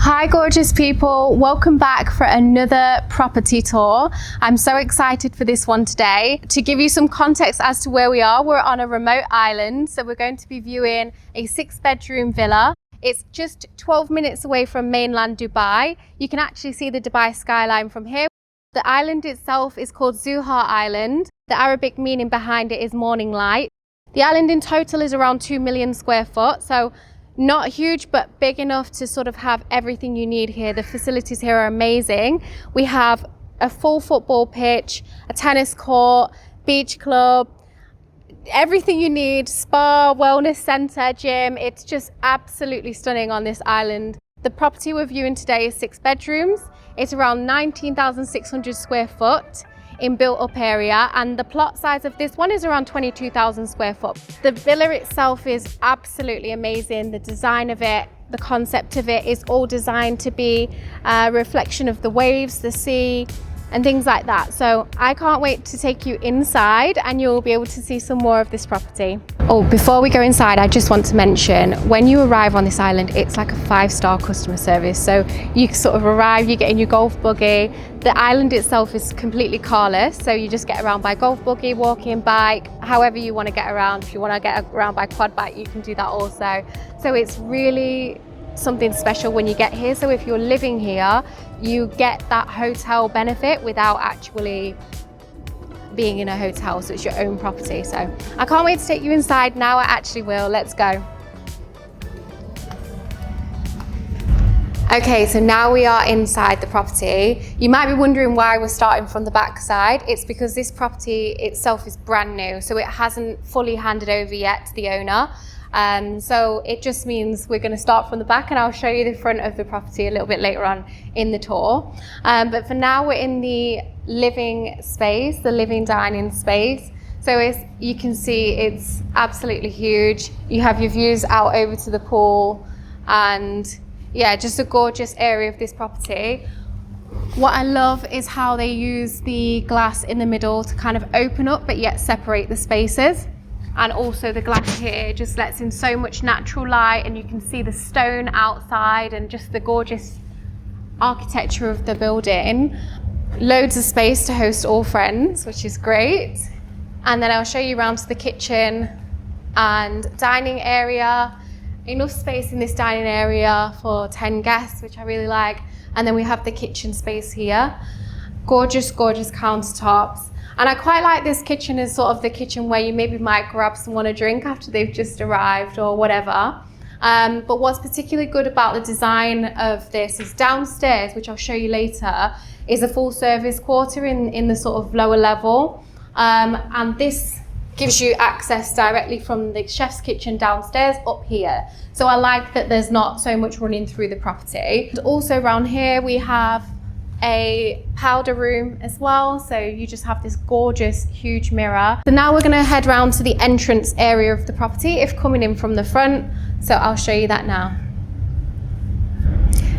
Hi gorgeous people, welcome back for another property tour. I'm so excited for this one today. To give you some context as to where we are, we're on a remote island, so we're going to be viewing a 6-bedroom villa. It's just 12 minutes away from mainland Dubai. You can actually see the Dubai skyline from here. The island itself is called Zuhaa Island. The Arabic meaning behind it is morning light. The island in total is around 2 million square foot, so not huge, but big enough to sort of have everything you need here. The facilities here are amazing. We have a full football pitch, a tennis court, beach club, everything you need, spa, wellness center, gym. It's just absolutely stunning on this island. The property we're viewing today is 6 bedrooms. It's around 19,600 square foot in built up area, and the plot size of this one is around 22,000 square foot. The villa itself is absolutely amazing. The design of it, the concept of it is all designed to be a reflection of the waves, the sea, and things like that. So I can't wait to take you inside and you'll be able to see some more of this property. Oh, before we go inside, I just want to mention, when you arrive on this island, it's like a 5-star customer service. So you sort of arrive, you get in your golf buggy. The island itself is completely carless, so you just get around by golf buggy, walking, bike, however you want to get around. If you want to get around by quad bike, you can do that also. So it's really something special when you get here. So if you're living here, you get that hotel benefit without actually being in a hotel, so it's your own property. So I can't wait to take you inside now. I actually will. Let's go. Okay, so now we are inside the property. You might be wondering why we're starting from the back side. It's because this property itself is brand new, so it hasn't fully handed over yet to the owner. So it just means we're going to start from the back, and I'll show you the front of the property a little bit later on in the tour. But for now, we're in the living space, the living dining space. So you can see it's absolutely huge. You have your views out over to the pool, and yeah, just a gorgeous area of this property. What I love is how they use the glass in the middle to kind of open up but yet separate the spaces. And also the glass here just lets in so much natural light, and you can see the stone outside and just the gorgeous architecture of the building. Loads of space to host all friends, which is great. And then I'll show you around to the kitchen and dining area. Enough space in this dining area for 10 guests, which I really like. And then we have the kitchen space here. Gorgeous, gorgeous countertops. And I quite like this kitchen as sort of the kitchen where you maybe might grab someone a drink after they've just arrived or whatever. But what's particularly good about the design of this is downstairs, which I'll show you later, is a full service quarter in the sort of lower level. And this gives you access directly from the chef's kitchen downstairs up here. So I like that there's not so much running through the property. And also around here we have a powder room as well, so you just have this gorgeous huge mirror. So now we're going to head round to the entrance area of the property if coming in from the front, so I'll show you that now.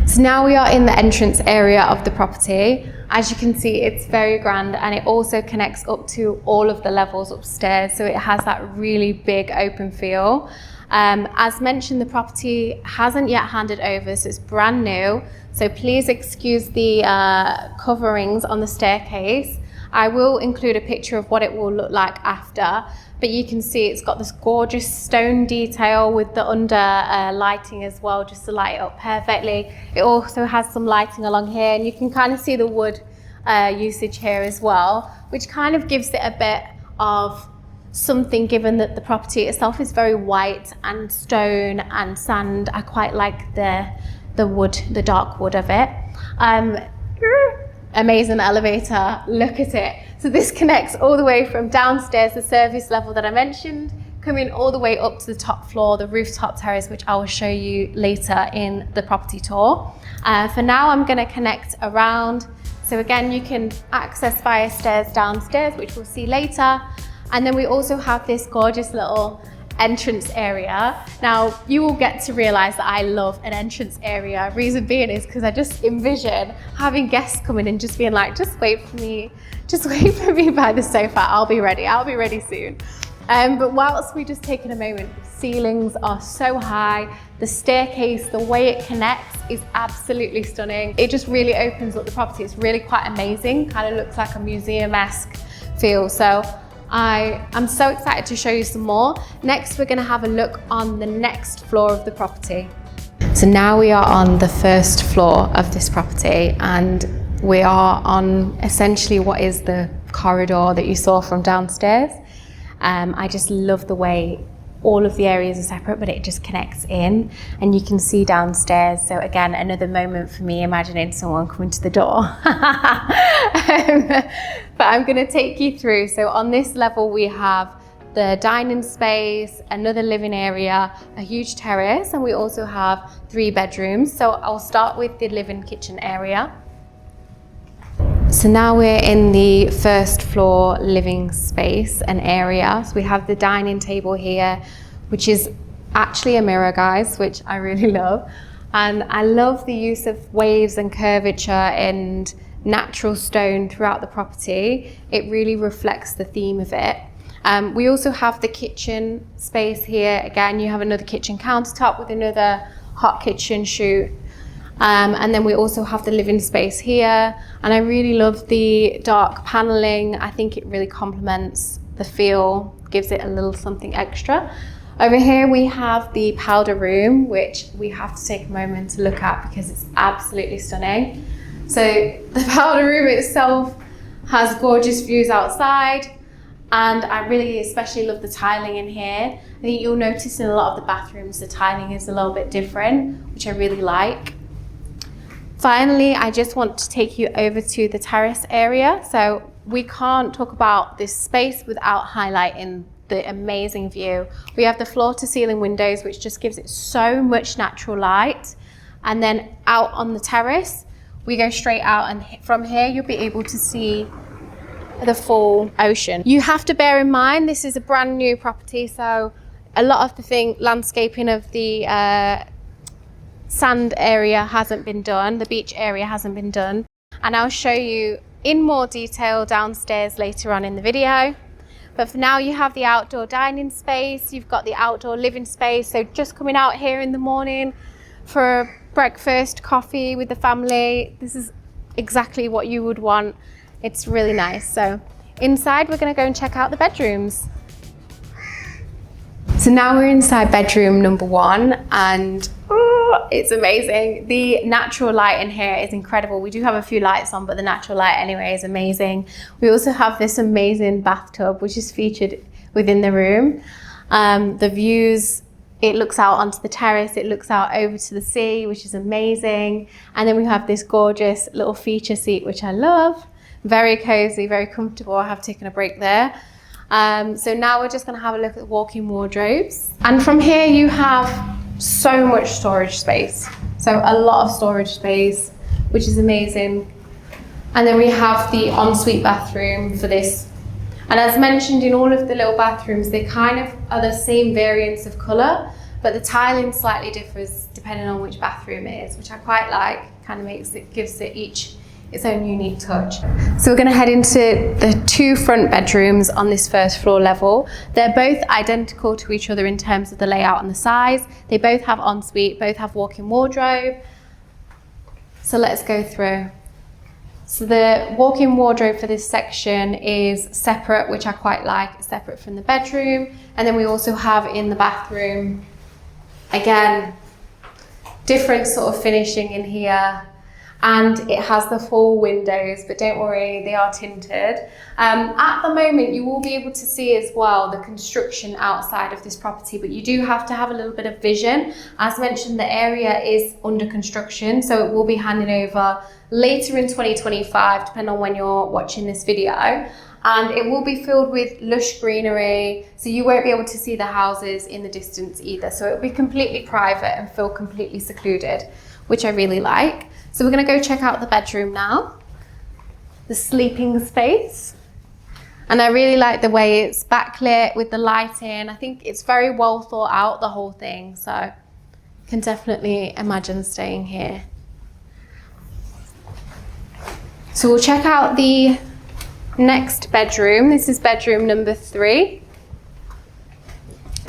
So now we are in the entrance area of the property. As you can see, it's very grand, and it also connects up to all of the levels upstairs, so it has that really big open feel. As mentioned, the property hasn't yet handed over, so it's brand new. So please excuse the coverings on the staircase. I will include a picture of what it will look like after, but you can see it's got this gorgeous stone detail with the under lighting as well, just to light it up perfectly. It also has some lighting along here, and you can kind of see the wood usage here as well, which kind of gives it a bit of something, given that the property itself is very white and stone and sand. I quite like the wood, the dark wood of it. Amazing elevator, look at it. So this connects all the way from downstairs, the service level that I mentioned, coming all the way up to the top floor, the rooftop terrace, which I will show you later in the property tour. For now, I'm going to connect around. So again, you can access via stairs downstairs, which we'll see later. And then we also have this gorgeous little entrance area. Now, you will get to realize that I love an entrance area. Reason being is because I just envision having guests come in and just being like, just wait for me by the sofa, I'll be ready soon. But whilst we're just taking a moment, the ceilings are so high. The staircase, the way it connects is absolutely stunning. It just really opens up the property. It's really quite amazing. Kind of looks like a museum-esque feel. So I'm so excited to show you some more. Next, we're gonna have a look on the next floor of the property. So now we are on the first floor of this property, and we are on essentially what is the corridor that you saw from downstairs. I just love the way all of the areas are separate, but it just connects in and you can see downstairs. So again, another moment for me imagining someone coming to the door. But I'm going to take you through. So on this level, we have the dining space, another living area, a huge terrace, and we also have 3 bedrooms. So I'll start with the living kitchen area. So now we're in the first floor living space and area. So we have the dining table here, which is actually a mirror, guys, which I really love. And I love the use of waves and curvature and natural stone throughout the property. It really reflects the theme of it. We also have the kitchen space here. Again, you have another kitchen countertop with another hot kitchen chute. And then we also have the living space here, and I really love the dark paneling. I think it really complements the feel, gives it a little something extra. Over here we have the powder room, which we have to take a moment to look at because it's absolutely stunning. So the powder room itself has gorgeous views outside, and I really especially love the tiling in here. I think you'll notice in a lot of the bathrooms the tiling is a little bit different, which I really like. Finally, I just want to take you over to the terrace area. So we can't talk about this space without highlighting the amazing view. We have the floor to ceiling windows, which just gives it so much natural light. And then out on the terrace, we go straight out, and from here, you'll be able to see the full ocean. You have to bear in mind, this is a brand new property. So a lot of the landscaping of the sand area hasn't been done, the beach area hasn't been done, and I'll show you in more detail downstairs later on in the video. But for now, you have the outdoor dining space, you've got the outdoor living space, so just coming out here in the morning for breakfast, coffee with the family, this is exactly what you would want. It's really nice. So inside, we're going to go and check out the bedrooms. So now we're inside bedroom number 1, and it's amazing. The natural light in here is incredible. We do have a few lights on, but the natural light anyway is amazing. We also have this amazing bathtub, which is featured within the room. The views, it looks out onto the terrace, it looks out over to the sea, which is amazing. And then we have this gorgeous little feature seat, which I love. Very cozy, very comfortable. I have taken a break there. So now we're just going to have a look at the walk-in wardrobes. And from here you have so much storage space. So a lot of storage space, which is amazing. And then we have the ensuite bathroom for this. And as mentioned, in all of the little bathrooms, they kind of are the same variants of colour, but the tiling slightly differs depending on which bathroom it is, which I quite like. Kind of gives it each its own unique touch. So we're going to head into the 2 front bedrooms on this first floor level. They're both identical to each other in terms of the layout and the size. They both have ensuite, both have walk-in wardrobe. So let's go through. So the walk-in wardrobe for this section is separate, which I quite like. It's separate from the bedroom. And then we also have in the bathroom, again, different sort of finishing in here. And it has the full windows, but don't worry, they are tinted. At the moment, you will be able to see as well the construction outside of this property, but you do have to have a little bit of vision. As mentioned, the area is under construction, so it will be handing over later in 2025, depending on when you're watching this video. And it will be filled with lush greenery, so you won't be able to see the houses in the distance either. So it'll be completely private and feel completely secluded, which I really like. So we're going to go check out the bedroom now, the sleeping space. And I really like the way it's backlit with the lighting. I think it's very well thought out, the whole thing. So I can definitely imagine staying here. So we'll check out the next bedroom. This is bedroom number 3.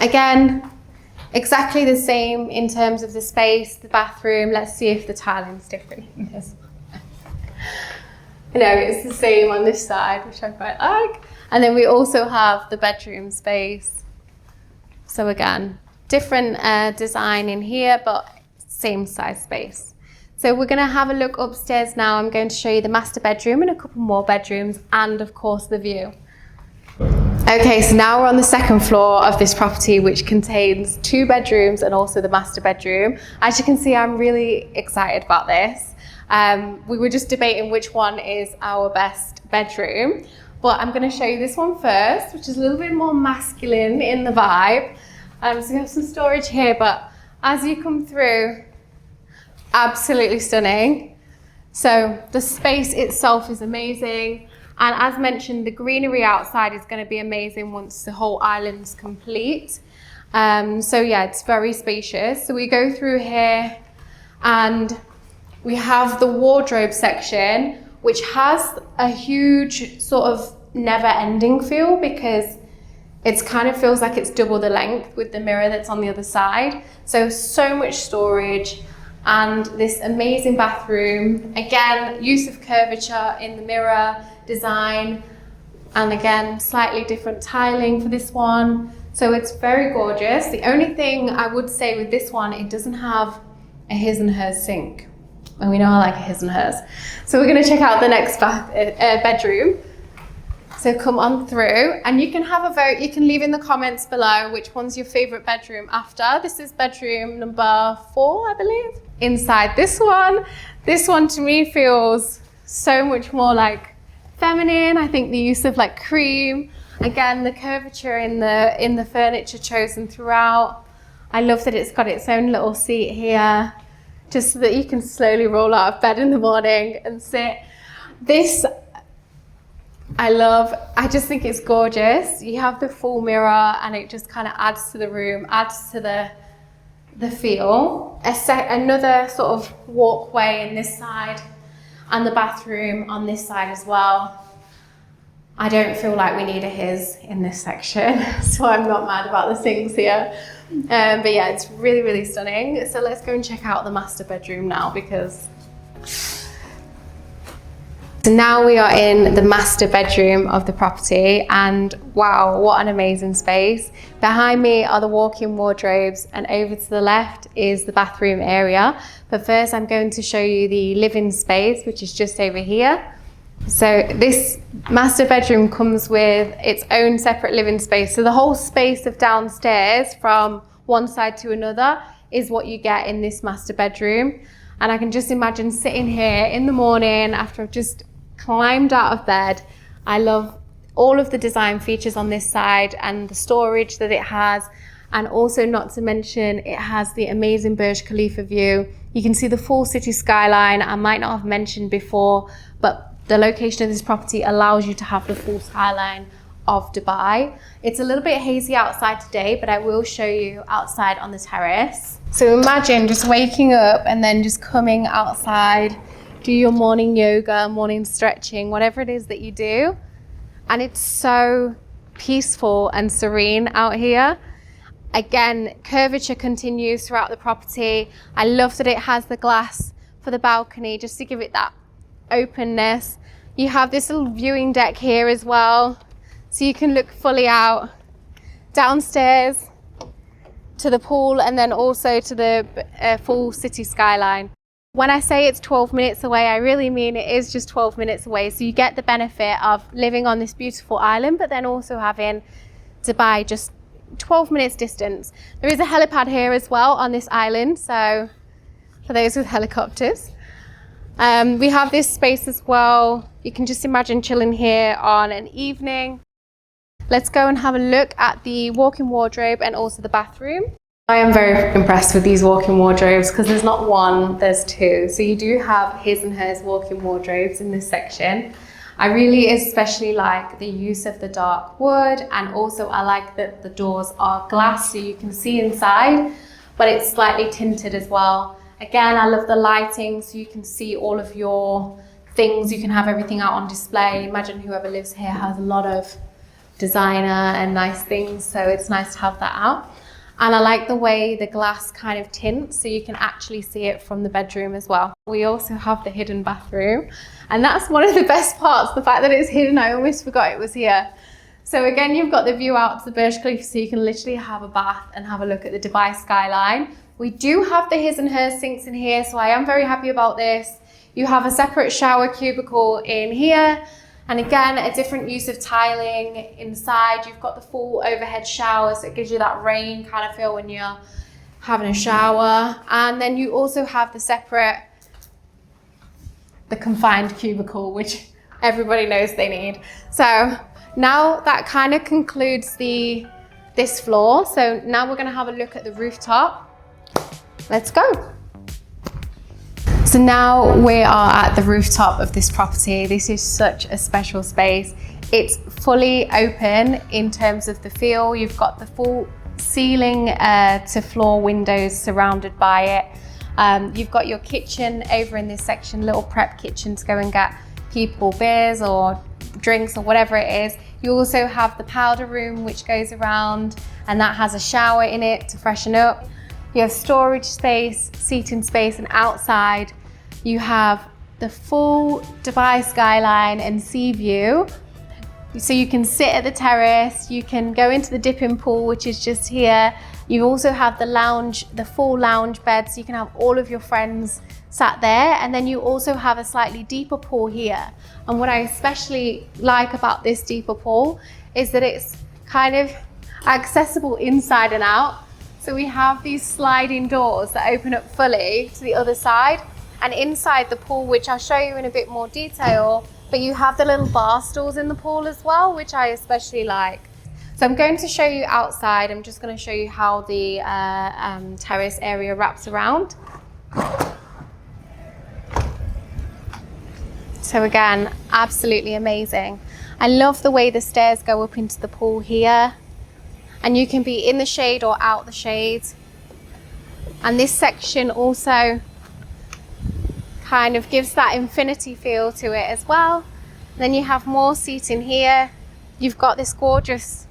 Again, exactly the same in terms of the space, the bathroom. Let's see if the tiling's different in this one. No, it's the same on this side, which I quite like. And then we also have the bedroom space. So again, different design in here, but same size space. So we're gonna have a look upstairs now. I'm going to show you the master bedroom and a couple more bedrooms and of course the view. Okay, so now we're on the second floor of this property, which contains 2 bedrooms and also the master bedroom. As you can see, I'm really excited about this. We were just debating which one is our best bedroom, but I'm going to show you this one first, which is a little bit more masculine in the vibe. So we have some storage here, but as you come through, absolutely stunning. So the space itself is amazing. And as mentioned, the greenery outside is going to be amazing once the whole island's complete. So yeah, it's very spacious. So we go through here and we have the wardrobe section, which has a huge sort of never-ending feel because it kind of feels like it's double the length with the mirror that's on the other side. So much storage and this amazing bathroom. Again, use of curvature in the mirror design, and again, slightly different tiling for this one. So it's very gorgeous. The only thing I would say with this one, it doesn't have a his and hers sink. And we know I like a his and hers. So we're gonna check out the next bedroom. So come on through and you can have a vote. You can leave in the comments below which one's your favorite bedroom after. This is bedroom number 4, I believe. Inside this one to me feels so much more like feminine. I think the use of like cream, again, the curvature in the furniture chosen throughout. I love that it's got its own little seat here, just so that you can slowly roll out of bed in the morning and sit. This I love. I just think it's gorgeous. You have the full mirror and it just kind of adds to the room, adds to the feel. Another sort of walkway in this side and the bathroom on this side as well. I don't feel like we need a his in this section, so I'm not mad about the sinks here. But yeah, it's really, really stunning. So let's go and check out the master bedroom now because... So now we are in the master bedroom of the property and wow, what an amazing space. Behind me are the walk-in wardrobes and over to the left is the bathroom area. But first I'm going to show you the living space, which is just over here. So this master bedroom comes with its own separate living space. So the whole space of downstairs from one side to another is what you get in this master bedroom. And I can just imagine sitting here in the morning after I've just climbed out of bed. I love all of the design features on this side and the storage that it has, and also not to mention it has the amazing Burj Khalifa view. You can see the full city skyline. I might not have mentioned before, but the location of this property allows you to have the full skyline of Dubai. It's a little bit hazy outside today, but I will show you outside on the terrace. So imagine just waking up and then just coming outside, do your morning yoga, morning stretching, whatever it is that you do. And it's so peaceful and serene out here. Again, curvature continues throughout the property. I love that it has the glass for the balcony, just to give it that openness. You have this little viewing deck here as well, so you can look fully out downstairs to the pool and then also to the full city skyline. When I say it's 12 minutes away, I really mean it is just 12 minutes away. So you get the benefit of living on this beautiful island, but then also having Dubai just 12 minutes distance. There is a helipad here as well on this island, so for those with helicopters. We have this space as well. You can just imagine chilling here on an evening. Let's go and have a look at the walk-in wardrobe and also the bathroom. I am very impressed with these walk-in wardrobes because there's not one, there's 2. So you do have his and hers walk-in wardrobes in this section. I really especially like the use of the dark wood, and also I like that the doors are glass so you can see inside, but it's slightly tinted as well. Again, I love the lighting so you can see all of your things. You can have everything out on display. Imagine whoever lives here has a lot of designer and nice things, so it's nice to have that out. And I like the way the glass kind of tints, so you can actually see it from the bedroom as well. We also have the hidden bathroom, and that's one of the best parts, the fact that it's hidden. I almost forgot it was here. So again, you've got the view out to the Burj Khalifa, so you can literally have a bath and have a look at the Dubai skyline. We do have the his and hers sinks in here, so I am very happy about this. You have a separate shower cubicle in here. And again, a different use of tiling inside. You've got the full overhead shower, so it gives you that rain kind of feel when you're having a shower. And then you also have the confined cubicle, which everybody knows they need. So now that kind of concludes this floor. So now we're gonna have a look at the rooftop. Let's go. So now we are at the rooftop of this property. This is such a special space. It's fully open in terms of the feel. You've got the full ceiling to floor windows surrounded by it. You've got your kitchen over in this section, little prep kitchen to go and get people beers or drinks or whatever it is. You also have the powder room which goes around, and that has a shower in it to freshen up. You have storage space, seating space, and outside you have the full Dubai skyline and sea view. So you can sit at the terrace, you can go into the dipping pool, which is just here. You also have the lounge, the full lounge bed, so you can have all of your friends sat there. And then you also have a slightly deeper pool here. And what I especially like about this deeper pool is that it's kind of accessible inside and out. So we have these sliding doors that open up fully to the other side. And inside the pool, which I'll show you in a bit more detail, but you have the little bar stools in the pool as well, which I especially like. So I'm going to show you outside. I'm just going to show you how the terrace area wraps around. So again, absolutely amazing. I love the way the stairs go up into the pool here. And you can be in the shade or out the shade. And this section also kind of gives that infinity feel to it as well. Then you have more seating here. You've got this gorgeous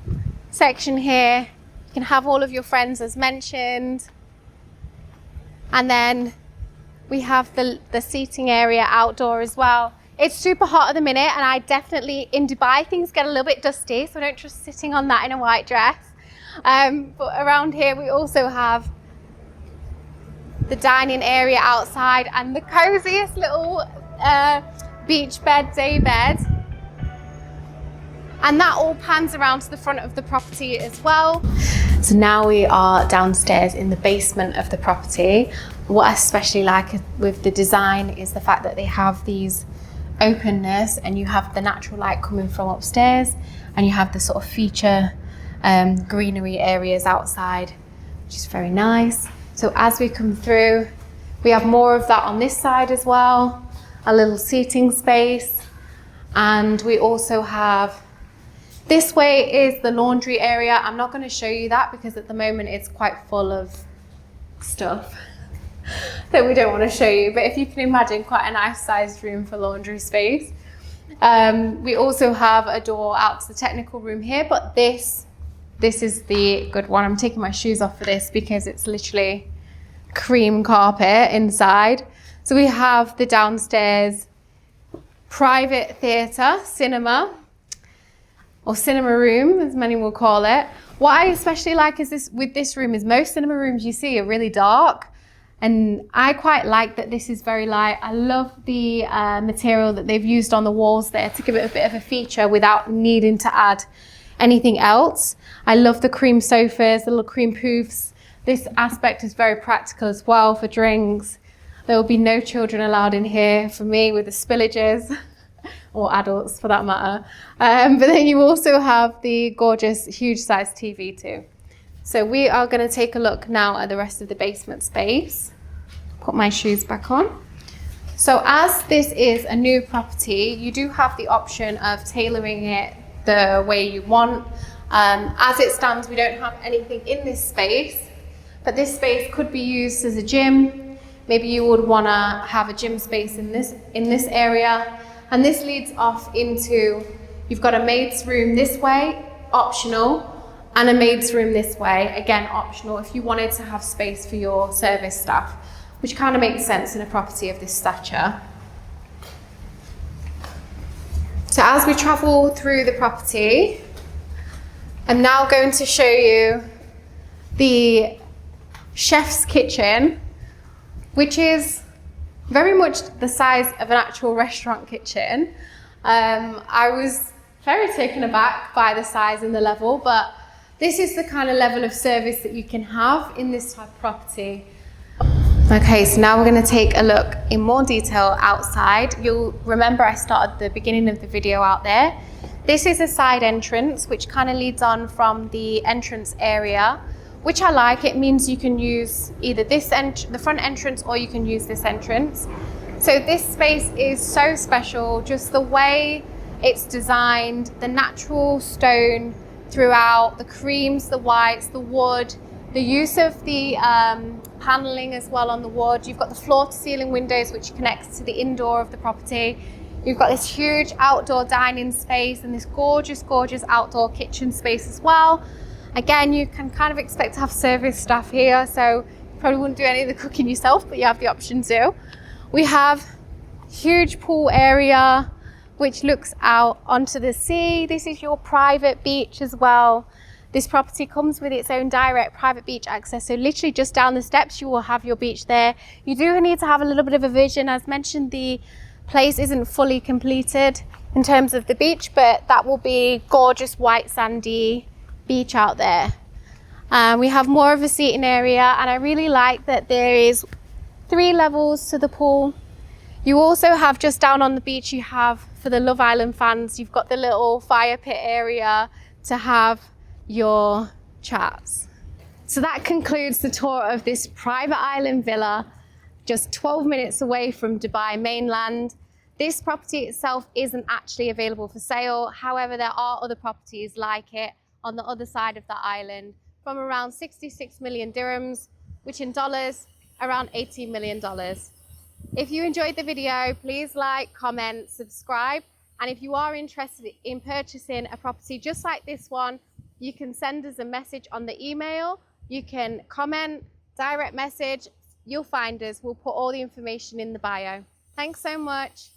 section here. You can have all of your friends as mentioned. And then we have the seating area outdoor as well. It's super hot at the minute, and I definitely, in Dubai, things get a little bit dusty, so I don't trust sitting on that in a white dress. But around here we also have the dining area outside and the coziest little beach bed, day bed. And that all pans around to the front of the property as well. So now we are downstairs in the basement of the property. What I especially like with the design is the fact that they have these openness, and you have the natural light coming from upstairs, and you have the sort of feature greenery areas outside, which is very nice. So as we come through, we have more of that on this side as well, a little seating space. And we also have, this way is the laundry area. I'm not going to show you that because at the moment it's quite full of stuff that we don't want to show you. But if you can imagine, quite a nice sized room for laundry space. We also have a door out to the technical room here, but this is the good one. I'm taking my shoes off for this because it's literally cream carpet inside. So we have the downstairs private theatre, cinema, or cinema room, as many will call it. What I especially like is this room is most cinema rooms you see are really dark, and I quite like that this is very light. I love the material that they've used on the walls there to give it a bit of a feature without needing to add anything else. I love the cream sofas, the little cream poofs. This aspect is very practical as well for drinks. There will be no children allowed in here for me with the spillages, or adults for that matter. But then you also have the gorgeous huge size TV too. So we are going to take a look now at the rest of the basement space. Put my shoes back on. So as this is a new property, you do have the option of tailoring it the way you want. As it stands, we don't have anything in this space, but this space could be used as a gym. Maybe you would want to have a gym space in this area. And this leads off into, you've got a maid's room this way, optional. And a maid's room this way, again optional if you wanted to have space for your service staff, which kind of makes sense in a property of this stature. So as we travel through the property, I'm now going to show you the chef's kitchen, which is very much the size of an actual restaurant kitchen. I was very taken aback by the size and the level, but this is the kind of level of service that you can have in this type of property. Okay, so now we're going to take a look in more detail outside. You'll remember I started the beginning of the video out there. This is a side entrance which kind of leads on from the entrance area, which I like. It means you can use either the front entrance, or you can use this entrance. So this space is so special, just the way it's designed, the natural stone throughout, the creams, the whites, the wood, the use of the paneling as well on the wood. You've got the floor to ceiling windows which connects to the indoor of the property. You've got this huge outdoor dining space and this gorgeous outdoor kitchen space as well. Again, you can kind of expect to have service staff here, so you probably wouldn't do any of the cooking yourself, but you have the option to. We have huge pool area which looks out onto the sea. This is your private beach as well. This property comes with its own direct private beach access, so literally just down the steps you will have your beach there. You do need to have a little bit of a vision. As mentioned, the place isn't fully completed in terms of the beach, but that will be gorgeous white sandy beach out there. We have more of a seating area, and I really like that there is 3 levels to the pool. You also have, just down on the beach, you have, for the Love Island fans, you've got the little fire pit area to have your chats. So that concludes the tour of this private island villa, just 12 minutes away from Dubai mainland. This property itself isn't actually available for sale. However, there are other properties like it on the other side of the island from around 66 million dirhams, which in dollars, around $18 million. If you enjoyed the video, please like, comment, subscribe. And if you are interested in purchasing a property just like this one, you can send us a message on the email. You can comment, direct message. You'll find us. We'll put all the information in the bio. Thanks so much.